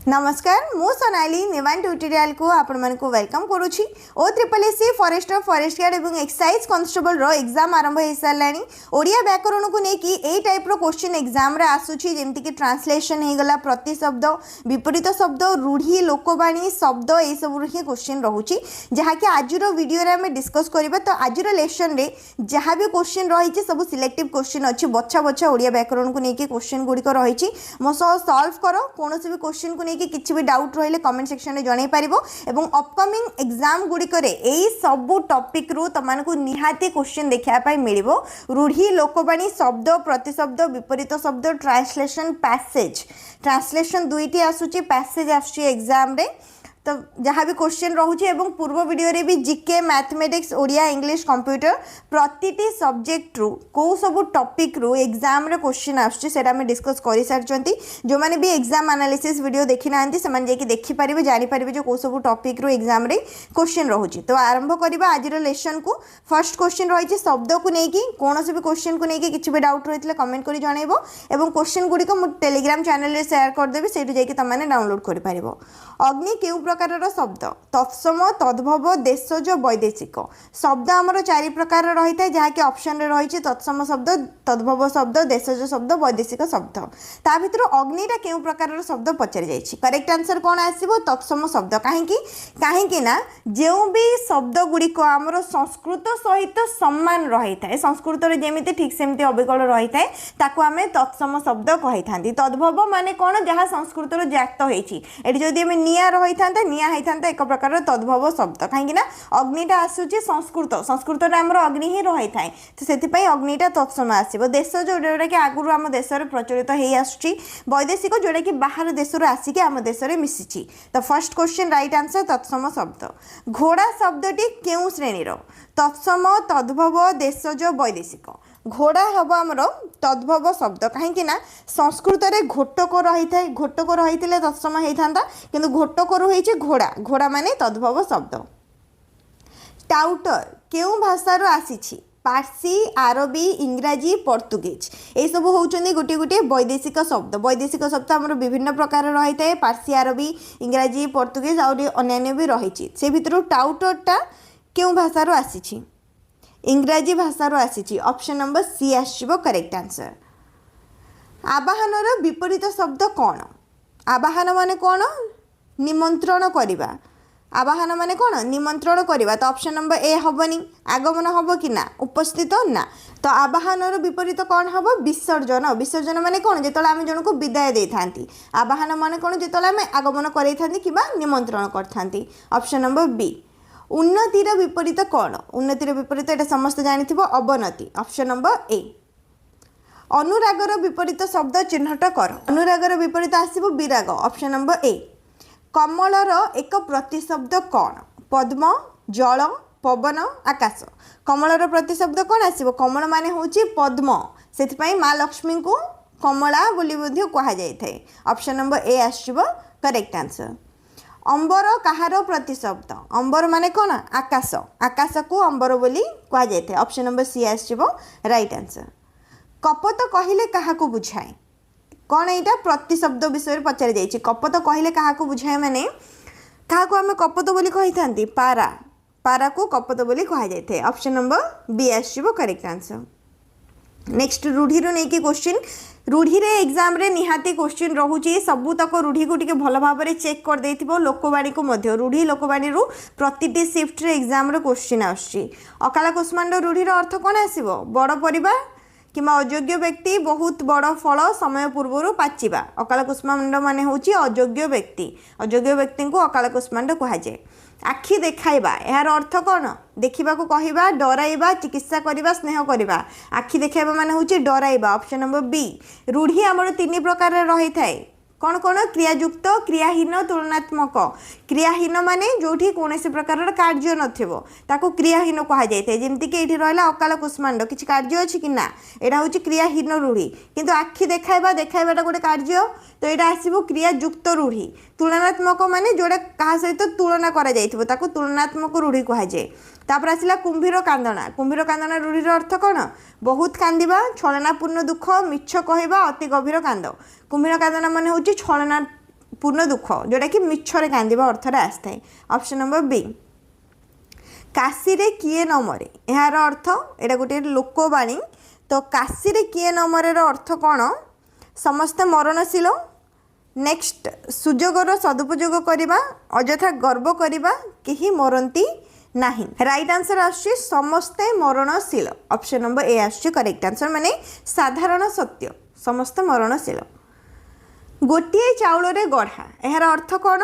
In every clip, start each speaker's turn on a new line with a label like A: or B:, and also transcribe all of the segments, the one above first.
A: नमस्कार मु सोनाली निवान ट्यूटोरियल को आपण मन को वेलकम करूची OSSC फॉरेस्टर फॉरेस्ट गार्ड एवं एक्साइज कांस्टेबल रो एग्जाम आरंभ हो सारानी ओडिया व्याकरण को लेकिन ए टाइप रो क्वेश्चन एग्जाम रे आसुची जेमति कि ट्रांसलेशन हे गला प्रतिशब्द विपरीत शब्द रूढ़ी लोकवाणी शब्द ए सब रे क्वेश्चन रहूची जहा कि आज रो वीडियो रे हम डिस्कस करबा। तो आज रो लेसन रे जहा भी क्वेश्चन रही सब सिलेक्टिव क्वेश्चन अछि बच्चा बच्चा ओडिया व्याकरण को लेकिन क्वेश्चन गुडी को रही मो सॉल्व करो कौन भी क्वेश्चन को लेकिन किसी भी डाउट रहिले कमेंट सेक्शन में जणाई पारिबो एवं अपकमिंग एग्जाम गुडी करे एई सब टॉपिक रु तमान को निहाती क्वेश्चन देखा पाई मिलिबो। रूढ़ी लोकवाणी शब्द प्रतिशब्द विपरीत शब्द ट्रांसलेशन पैसेज ट्रांसलेशन दुईटी आसुची पैसेज आसुची एग्जाम रे। तो जहाँ भी क्वेश्चन रोचे एवं पूर्व वीडियो रे भी GK mathematics Odia English computer प्रतिटी सब्जेक्ट रु को सब टॉपिक रु एग्जाम रे क्वेश्चन आसुची सेटा हम डिस्कस कर सारचंती। जो माने भी एग्जाम एनालिसिस वीडियो देखि नांती से माने जेकी देखि परिबे जानि परिबे जो को सब टॉपिक रु एग्जाम रे क्वेश्चन रहउची। तो आरंभ करबा आज रो लेसन को। फर्स्ट क्वेश्चन रहिछि शब्द को नेकी कोन से भी क्वेश्चन को नेकी किछि भी डाउट रहितले कमेंट करी जणाइबो एवं क्वेश्चन गुडी को मु टेलीग्राम चैनल रे शेयर कर देबी सेटु जेकी तमाने डाउनलोड करि पारिबो। अग्नि केउ प्रकार शब्द तत्सम तद्भव देशज वैदेशिक शब्द आमर चारि प्रकार रही है जहाँकि ऑप्शन रे रही तत्सम शब्द तद्भव शब्द देशज शब्द वैदेशिक शब्द ता भीतर अग्निटा केउ प्रकार शब्द पचारि जाइछि। करेक्ट आंसर कौन आसीबो तत्सम शब्द। कहीं ना जो भी शब्द गुड़िक आमर संस्कृत सहित सम्मान रही है संस्कृत रे जेमिति ठीक सेमति अविकल रही है ताकू आमे तत्सम शब्द कहि थांती। तद्भव माने कौन जहाँ संस्कृत रो जात होइछि एठी जदि आमे निया रही था निया होता एक प्रकार तद्भव शब्द कहीं अग्निटा आसूची संस्कृत आमर अग्नि ही रही था तो से अग्निटा तत्सम आसो। देश जोटा कि आगुरी आम देश में प्रचलित हो आसूची वैदेशिक जोटा कि बाहर देश आसिक आम देश में मिसिची। तो फर्स्ट क्वेश्चन राइट आंसर तत्सम शब्द। घोड़ा शब्दटी क्यों श्रेणीर तत्सम तद्भव देशज वैदेशिक घोड़ा हम आमर तद्भव शब्द कहीं संस्कृत में घोटक रही है घोटक रही तत्सम होता कि घोटक रही घोड़ा घोड़ा माने तद्भव शब्द। टाउटर क्यों भाषार आसी पार्सी आरबी इंग्राजी पर्तुगीज ये सब होउचंदी गोटे गोटे वैदेशिक शब्द आमर विभिन्न प्रकार रही है पार्सी आरबी इंग्राजी पर्तुगीज और अन्य भी रही से भितर टाउटरटा क्यों भाषार आसी इंग्राजी भाषार आसी ऑप्शन नंबर सी आसो करेक्ट आंसर। आवाहनर विपरीत शब्द कौन आवाहन माने कौन निमंत्रण करवा आवाहन माने कौन निमंत्रण करवा तो ऑप्शन नंबर ए हबनी आगमन हम कि ना उपस्थित ना। तो आवाहनर विपरीत कौन हम विसर्जन विसर्जन माने कौन जो आम जन को विदाय दे था आवाहन माने कौन जो आम आगमन कर कि निमंत्रण कर ऑप्शन नंबर बी। उन्नतिर विपरीत कौन उन्नतिर विपरीत एटा समस्त जानिथिबो अवनति ऑप्शन नंबर ए। अनुरागर विपरीत शब्द चिन्हट कर अनुरागर विपरीत आसिबो विराग ऑप्शन नंबर ए। कमलर एक प्रतिशब्द कौन पद्म जल पवन आकाश कमलर प्रतिशब्द कौन आसिबो कमल माने होची पद्म सेथिपई माँ लक्ष्मी को कमला बोली मध्ये कहा जाय थाए ऑप्शन नंबर ए आसिबो करेक्ट आंसर। अंबर कहार प्रतिशब्द अंबर माने कौन आकाश आकाश को अंबर बोली कहा जाय थाए ऑप्शन नंबर सी आसिबो राइट आंसर। कपत कहले काहाकू बुझाए कौन यहाँ प्रतिशब्द विषय पचार जाइए कपत कहले काहाकू बुझाए माने काहाकू आम कपत बोली कही था पारा पारा को कपत बोली कहा जाए थे ऑप्शन नंबर बी आसो करेक्ट आंसर। नेक्स्ट रूढ़ी रू नहीं क्वेश्चन रूढ़ी रे एग्जाम रे निहाती क्वेश्चन रोचे सबूतक रूढ़ी को टिके भल भाव में चेक कर देथिबो लोकवाणी को मध्य रूढ़ी लोकवाणी रु प्रतिटी शिफ्ट रे एग्जाम रे क्वेश्चन आसुची। अकाल कुष्मांड रूढ़ी रो अर्थ कौन आसीबो बड़ परिवार किंवा अयोग्य व्यक्ति बहुत बड़ फल समय पूर्व पाचिबा अकाल कुष्मांड माने होची अयोग्य व्यक्ति को अकाल कुष्मांड कहा जाए। आखि देखाइबा यार अर्थ कौन देखा कहवा डराइबा चिकित्सा करवा स्नेह करवा आखि देखाइबा माने होची डराइबा ऑप्शन नंबर बी। रूढ़ी आमर तीन प्रकार रही थाए कौन कौन क्रियायुक्त क्रियाहीन तुलनात्मक क्रियाहीन माने जोठी कौन से प्रकार कार्य नथिबो ताको क्रियाहीन कहा जाए जमती कि ये रहा अकाल कुष्मांड किसी कार्य अच्छी कि ना यहाँ हूँ क्रियाहीन रूढ़ी किंतु आखि देखाइबाटा गोटे कार्य तो यहाँ आसो क्रियायुक्त रूढ़ी। तुलनात्मक माने जोड़ा क्या सहित तुलना करा जाइथिबो ताको तुलनात्मक रूढ़ी कहा जाए। तापर आसला कुंभीर कांदना रूढ़ीर अर्थ कौन बहुत कांदिबा छलनापूर्ण दुख मिछ कहवा अति गभीर कांद कुंभीर कांदना माने होची पूर्ण दुख जोटा कि मिछरे कांदिबा अर्थरे आसता है ऑप्शन नंबर बी काशी रे किए न मरे यार अर्थ एटा गोटे लोकवाणी तो काशी रे किए न मरे अर्थ कौन समस्ते मरणशील नेक्स्ट सुजोगर सदुपयोग करवा अजथा गर्व करवा केही मरती नहीं राइट आंसर आसुची समस्ते मरणशील ऑप्शन नंबर ए आसुची करेक्ट आंसर माने साधारण सत्य समस्ते मरणशील गोटे चाउल रे गढ़ा यार अर्थ कौन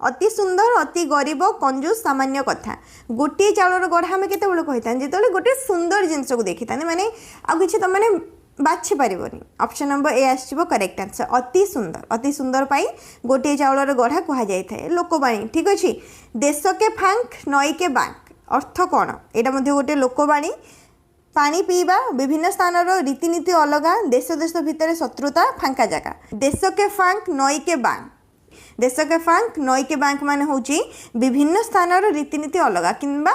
A: अति सुंदर अति गरीब कंजूस सामान्य कथा गोटे चाउल गढ़ा आम केत कही जो गोटे सुंदर जिनस को देखी था माने आ कि तुम मैंने बाछि पारिबनी ऑप्शन नंबर ए आसो करेक्ट आंसर अति सुंदर पाई गोटे चाउल गढ़ा कह जाए लोकवाणी ठीक अच्छे देश के फांक नई के बांक अर्थ कौन यहाँ गोटे लोकवाणी पानी पीवा विभिन्न स्थान रीतिनीति अलग देश देश भितर शत्रुता फांका जगह देश के फांक नई के बांक देश के फांक नई के बैंक मान हूँ विभिन्न स्थान रीतिनीति अलग किंबा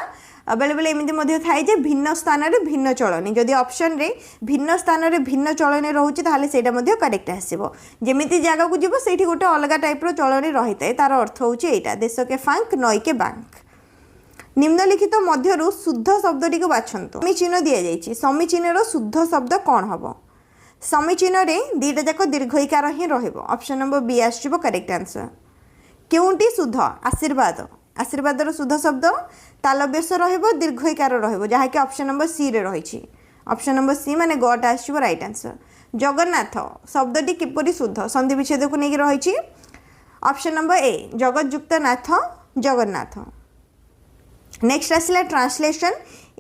A: बेले बेले एमती थाए भिन्न स्थान में भिन्न चलनी जदि ऑप्शन रे भिन्न स्थान में भिन्न चलनी रोचे ताल करेक्ट आसो जमी जगह को जीव से गोटे अलग टाइप्र चलनी रही है तार अर्थ हूँ यहाँ देश के फांक नई के बैंक निम्नलिखित मध्यरु शुद्ध शब्दटी को बाछंतु समीचीन दि जाइए समीचीन शुद्ध शब्द कौन हम समीचीन रे दीटा जाक दीर्घईकार ही रहिबो ऑप्शन नंबर बी आसो करेक्ट आंसर केउंटी शुद्ध आशीर्वाद आशीर्वाद शुद्ध शब्द तालव्यस रहिबो दीर्घईकार रहिबो जहाँ कि ऑप्शन नंबर सी रे रही ऑप्शन नंबर सी माने गट आसो राइट आंसर जगन्नाथ शब्दटी किपरि शुद्ध संधि विच्छेद को लेकिन रही ऑप्शन नंबर ए जगतयुक्त नाथ जगन्नाथ नेक्स्ट आसला ट्रांसलेशन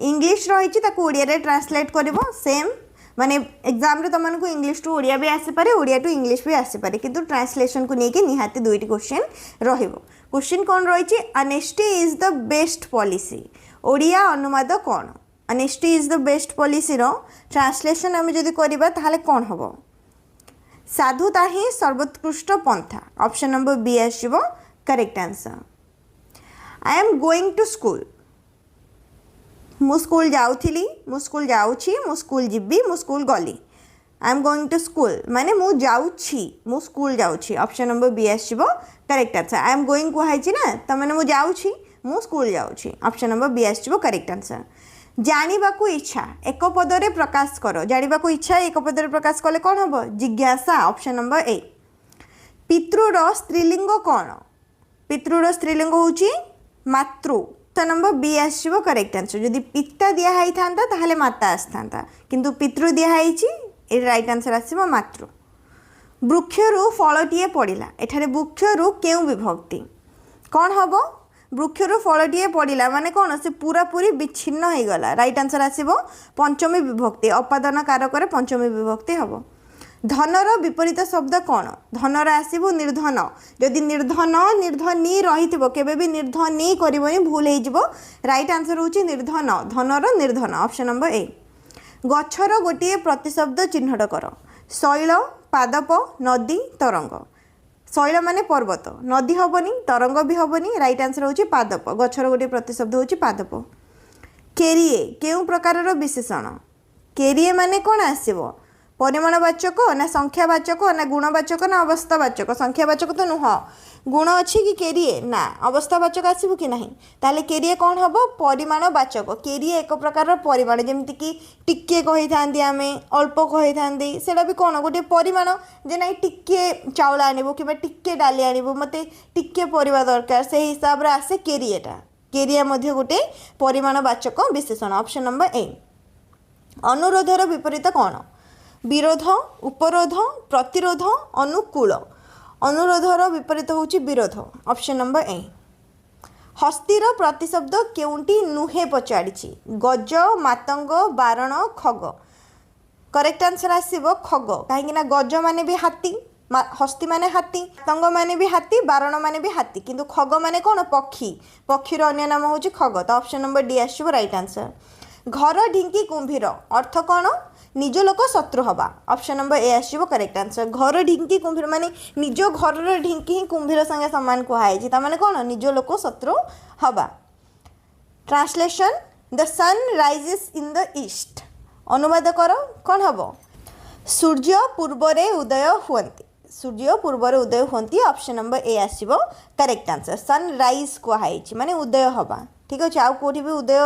A: इंग्लिश रही ओडिया रे ट्रांसलेट करिवो सेम माने एग्जाम रे तुमको इंग्लिश टू ओडिया भी आसीपे ओडिया टू इंग्लिश भी आसीपे किंतु ट्रांसलेशन को लेकिन निहाती दुईटी क्वेश्चन रहिबो क्वेश्चन कौन रही honesty is the best policy Odia अनुवाद कौन honesty is the best policy रो ट्रांसलेशन आम जदि करबा ताहले कौन हबो साधुता ही सर्वोत्कृष्ट पंथा ऑप्शन नंबर बी आसीबो correct answer I am going to school मु स्कूल जाऊली मु स्कूल जाऊँगी मु स्कूल जीवी मु स्कूल गली I am going to school माने मु जाऊँगी मु स्कूल जाऊँगी ऑप्शन नंबर बी आसो correct answer I am going कहुई ना तो मैंने मु जाऊँगी मु स्कूल जाऊँगी ऑप्शन नंबर बी आसो करेक्ट आंसर जानिबाकू इच्छा एक पदरे प्रकाश कर जानिबाकू इच्छा एक पदरे प्रकाश कले कौन हम जिज्ञासा ऑप्शन नंबर ए पितृर स्त्रीलिंग कौन पितृर स्त्रीलिंग हूँ मातृ नंबर बी आसो करेक्ट आंसर जदि पिता दिखाई था ताहले माता आसता किंतु पितृ दिखाई ये राइट आंसर आसो मातृ वृक्षरु फलटीए पड़ा एठारे वृक्षरु क्यों विभक्ति कौन हम वृक्षरु फलटीए पड़ा माने कौन से पूरा पूरी विच्छिन्न हो गला राइट आंसर आसो पंचमी विभक्ति अपादान कारक पंचमी विभक्ति हम धनर विपरीत शब्द कौन धनर आसो निर्धन जदि निर्धन निर्धनी रही केबे भी निर्धनी करबनी भूल हो राइट आंसर हूँ निर्धन धनर निर्धन ऑप्शन नंबर ए गछर गोटे प्रतिशब्द चिन्हट कर शैल पादप नदी तरंग शैल माने पर्वत नदी हेनी तरंग भी हेनी राइट आंसर हूँ पादप गछर गोटे प्रतिशब्द हूँ पादप केरिए केउं प्रकार विशेषण केरिए माने कौन आसो परिमाणवाचक ना संख्यावाचक ना गुणवाचक ना अवस्थावाचक संख्यावाचक तो नुह गुण अच्छी कि केरिए ना अवस्थावाचक आसबो कि नहीं ताले केरिए कौन हम परिमाणवाचक केरिए एक प्रकार परिमाण जमती कि टिके कही था आम अल्प कही था सेटा भी कौन गोटे परिमाण जे ना टिके चाउल आनबो कि टिके डाली आनबो मते टिके परिवा दरकार से हिसाब रे आसे केरिएटा केरिया मध्य गोटे परिमाणवाचक विशेषण ऑप्शन नंबर ए अनुरोधर विपरीत कौन विरोध उपरोध प्रतिरोध अनुकूल अनुरोधर विपरीत हूँ विरोध ऑप्शन नंबर ए हस्तीर प्रतिशब्द केउंटी नुहे पचाड़ी गज मातंग बारण खग करेक्ट आंसर आसो खग कहीं गज माने भी हाथी हस्ती माने हाथी मातंग माने भी हाथी बारण माने भी हाथी किंतु खग माने कौन पक्षी पक्षीर अन्य नाम हूँ खग तो ऑप्शन नंबर डी आसो राइट आंसर घर ढिंकी कुंभीर अर्थ कौन निज लोक शत्रु हवा ऑप्शन नंबर ए आसो करेक्ट आंसर घर ढिंकी कुंभीर माने निज घर ढिंकी ही कुंभीर संगे सामान कहुई ताने कौन निज लोक शत्रु हवा translation the sun rises in the east अनुवाद कर कौन हम सूर्य पूर्व रे उदय हुअन्ति सूर्य पूर्वर उदय होती ऑप्शन नंबर ए आसीबो करेक्ट आंसर सनराइज कुहाई माने उदय हवा ठीक अच्छे आउ कौटी भी उदय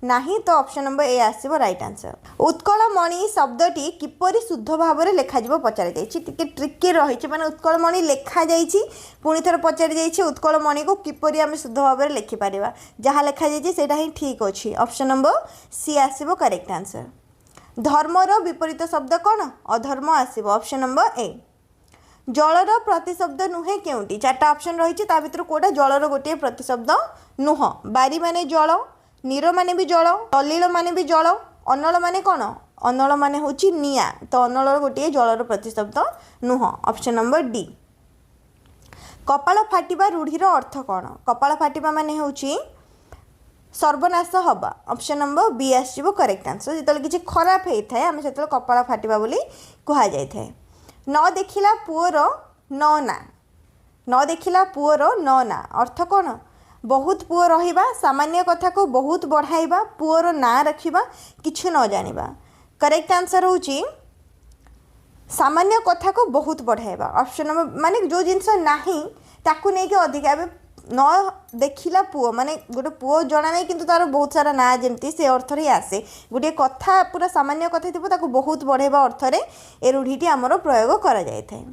A: नहीं तो ऑप्शन नंबर ए आसीबो राइट आंसर उत्कलमणि शब्दटी किपरि शुद्ध भाव में लेखा जिवो पचारि जाइछि टिके ट्रिकी रही माने उत्कलमणि लेखा जाइछि पुणी थर पचारि जाइछि उत्कलमणि को किपरि आमे शुद्ध भाव में लिखि पारिबा जहाँ लेखा जाइछि सेटा ही ठीक अछि ऑप्शन नंबर सी आसीबो करेक्ट आंसर धर्मर विपरीत शब्द कौन अधर्म आसीबो ऑप्शन नंबर ए जलर प्रतिशब्द नुहे केउटी चार्टा ऑप्शन रही भितर कोटा जलर गोटे प्रतिशब्द नुह बारी माने जल नीर माने भी जल अलील माने भी जल अनल माने कौन अनल माने होची निया तो अनल गोटे जलर प्रतिशब्द नुह ऑप्शन नंबर डी कपाल फाटिबा रूढ़ीर अर्थ कौन कपाल फाटिबा माने होची सर्वनाश हवा ऑप्शन नंबर बी आसो करेक्ट आंसर जो किसी खराब होता है आम से कपाल फाटिबा बोली कह जाए न देखिला पुअर न ना न देखिला पुअर न ना अर्थ कौन बहुत पुओ रहिबा सामान्य कथा को बहुत बढ़ाइबा पुअर ना रखिबा किछु न जानिबा करेक्ट आंसर होची सामान्य कथा को बहुत बढ़ाइबा ऑप्शन नंबर माने जो जिनस नाही ताकू नहीं कि अधिका न देखिला पुओ माने गोटे पुओ जना नहीं किंतु तार बहुत सारा ना जमती से अर्थ रे आसे गोटे कथा पूरा सामान्य कथा थिबो ताकू बहुत बढ़ाइबा अर्थ रे ए रूढ़ीटी आमर प्रयोग करा जाय थाए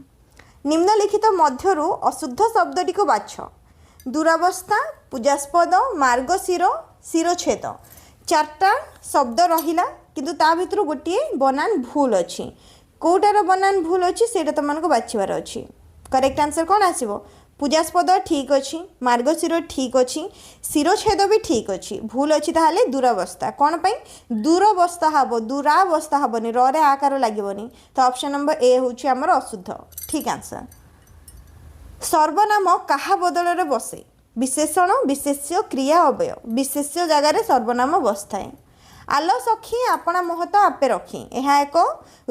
A: निम्नलिखित मध्यरु अशुद्ध शब्दटी को बाछ दुरावस्था पूजास्पद मार्गशिर शिरोछेद चार्टा शब्द रहिला किंतु ता भितर गोटे बनान भूल अच्छी कोटार बनान भूल अच्छी से तुमको बाछिबार अच्छी करेक्ट आंसर कौन आसीबो पूजास्पद ठीक अच्छी मार्गशिर ठीक अच्छी शिरोछेद भी ठीक अच्छी भूल अच्छी ताहले दुरावस्था कौन पाई दुरावस्था हम दुरावस्था हेनी रे आकार लगे तो ऑप्शन नंबर ए हूँ आमर अशुद्ध ठीक आंसर सर्वनाम कहा बदल रे बसे विशेषण विशेष्य क्रिया अवय विशेष्य जगार सर्वनाम बसताए आल सखी आपणा महत आपे रखी यह एक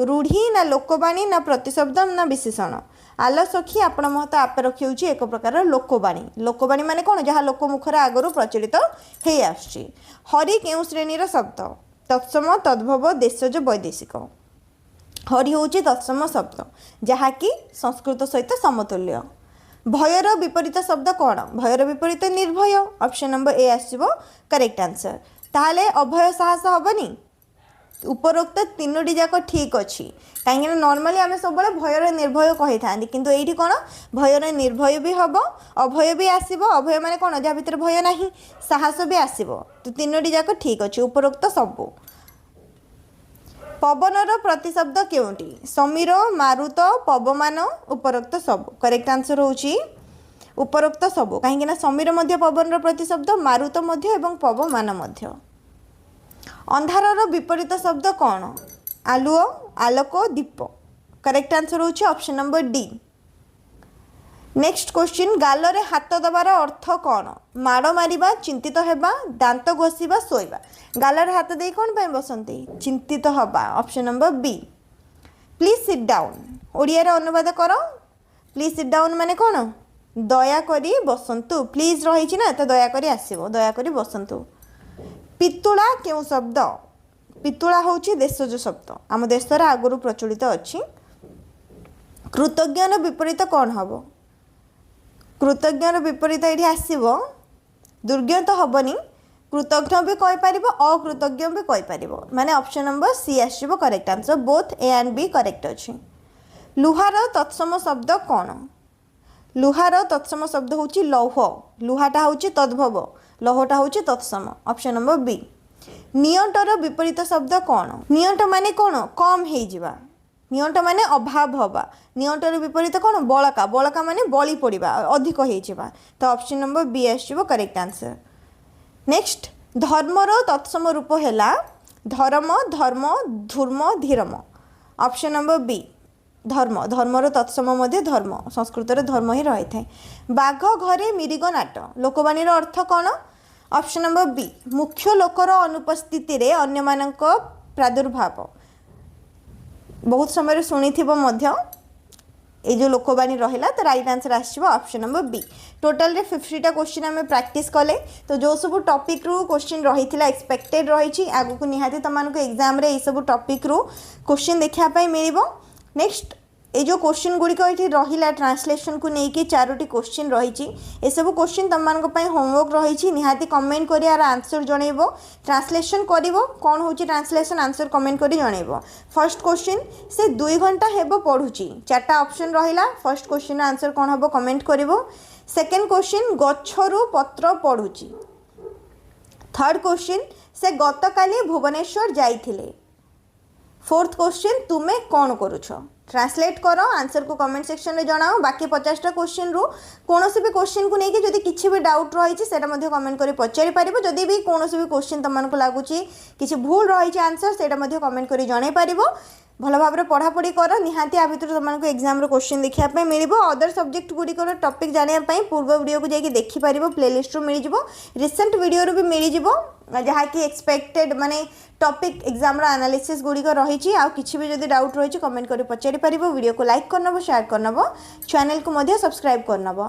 A: रूढ़ी ना लोकवाणी ना प्रतिशब्द ना विशेषण आल सखी आपण महत आपे रखी हूँ एक प्रकार लोकवाणी लोकवाणी माने कौन जहाँ लोक मुखर आगु प्रचलित हो आसुची हरि केउ श्रेणीर शब्द तत्सम तद्भव देशज वैदेशिक हरि हूँ तत्सम शब्द जहाँकि संस्कृत सहित समतुल्य भयर विपरीत शब्द कौन भयर विपरीत निर्भय ऑप्शन नंबर ए आसो करेक्ट आंसर ताहले अभय साहस हेनी उपरोक्त तीनोटी जाक ठीक अच्छी कहीं नॉर्मली आम सब भयर निर्भय कही था किंतु ये कौन भयर निर्भय भी हम अभय भी आसब अभय माने कौन जहाँ भीतर भय ना साहस भी आसब तो तीनोटी जाक ठीक अच्छे उपरोक्त सबू पवनर प्रतिशब्द केउटी समीर मारुत पवमान उपरोक्त सबू करेक्ट आंसर होची उपरोक्त सबू कहीं समीर मध्य पवनर प्रतिशब्द मारुत मध्य एवं पवमान मध्य अंधारर विपरीत शब्द कौन आलुओ आलोक दीप करेक्ट आंसर होची option number D next question गालरे हाथ दबार अर्थ कौन माड़ मारिबा चिंतित हेबा दांत घोषिबा शोइबा गालरे हाथ दे कौन पे बसंती चिंतित हबा option number B please sit down Odia रे अनुवाद करो प्लीज सिट डाउन माने कौन दया करी बसंतु प्लीज रही ना तो दया करी आसीबो दया करी बसंतु पितुला क्यों शब्द पितुला होची देशज शब्द आम देशर आगुरी प्रचलित अच्छी कृतज्ञर विपरीत कौन हम कृतज्ञर विपरीत ये आसब दुर्ज्ञ तो हेनी कृतज्ञ भी कहीपर अकृतज्ञ भी कहीपर माने ऑप्शन नंबर सी आसब correct answer both A and B correct अच्छी लुहार तत्सम शब्द कौन लुहार तत्सम शब्द होची लौह लुहाटा होची तद्भव लौहटा होची तत्सम ऑप्शन नंबर बी नियंटर विपरीत शब्द कौन नियंट माने कौन कम हो जावा नियंट माने अभाव हवा नियंटर विपरीत कौन बलका बलका माने बली पड़ा अधिक हो तो ऑप्शन नंबर बी आसो करेक्ट आंसर नेक्स्ट धर्मर तत्सम रूप है धर्म धर्म धूर्म धीरम ऑप्शन नंबर बी धर्म धर्मर तत्सम मध्य धर्म संस्कृत धर्म ही रही है बाघ घरे मिरिग नाट लोकवाणी अर्थ कौन ऑप्शन नंबर बी मुख्य लोकर अनुपस्थिति रे अन्य मानक प्रादुर्भाव बहुत समय शुणी ये जो लोकवाणी रहा तो राइट आंसर आसो ऑप्शन नंबर बी टोटाल रे 50टा क्वेश्चन आम प्रैक्टिस कले तो जो सब टॉपिक रू क्वेश्चन रही एक्सपेक्टेड रही आगु निहाती तुमको एग्जाम रे ये सब टॉपिक रू क्वेश्चन देखापी मिल नेक्स्ट ये जो क्वेश्चन गुड़िक ये रहा ट्रांसलेशन को लेकिन 4टी क्वेश्चन रही ए सब क्वेश्चन तुम होमवर्क रही निहाती कमेंट कर यार आंसर जनइब ट्रांसलेशन कर कौन हो ट्रांसलेशन आंसर कमेंट कर जनइब। फर्स्ट क्वेश्चन से 2 घंटा हेब पढ़ुची 4टा ऑप्शन रहा फर्स्ट क्वेश्चन आंसर कौन हम कमेंट कर। सेकेंड क्वेश्चन गच्छरू पत्र पढ़ुची। थर्ड क्वेश्चन से गतकाली भुवनेश्वर जाइथिले। फोर्थ क्वेश्चन तुमे कौन करुछ ट्रांसलेट करो आंसर को कमेंट सेक्शन में जनाओ। बाकी 50टा क्वेश्चन रु कौन भी क्वेश्चन को लेकिन जदि किसी भी डाउट रही है कमेंट कर पचारि पार। जदि भी कौन भी क्वेश्चन तुमको लगुच किसी भूल रही आंसर से कमेंट कर जन पार। भल भाव पढ़ापढ़ी कर निहाती आ भर तुमको एग्जाम क्वेश्चन देखापी मिल। अदर सब्जेक्ट गुड़िकर टॉपिक जानापी पूर्व वीडियो को जाकि देखिपार प्लेलिस्ट रू मिल जाव रिसेंट वीडियो भी मिल जाव जहाँकि एक्सपेक्टेड माने टॉपिक एग्जाम एनालिसिस गुड़िक रही आ किसी भी जदि डाउट रही कमेंट कर पचारि पार। वीडियो को लाइक करनब शेयर करनब चैनल को सब्सक्राइब करनब।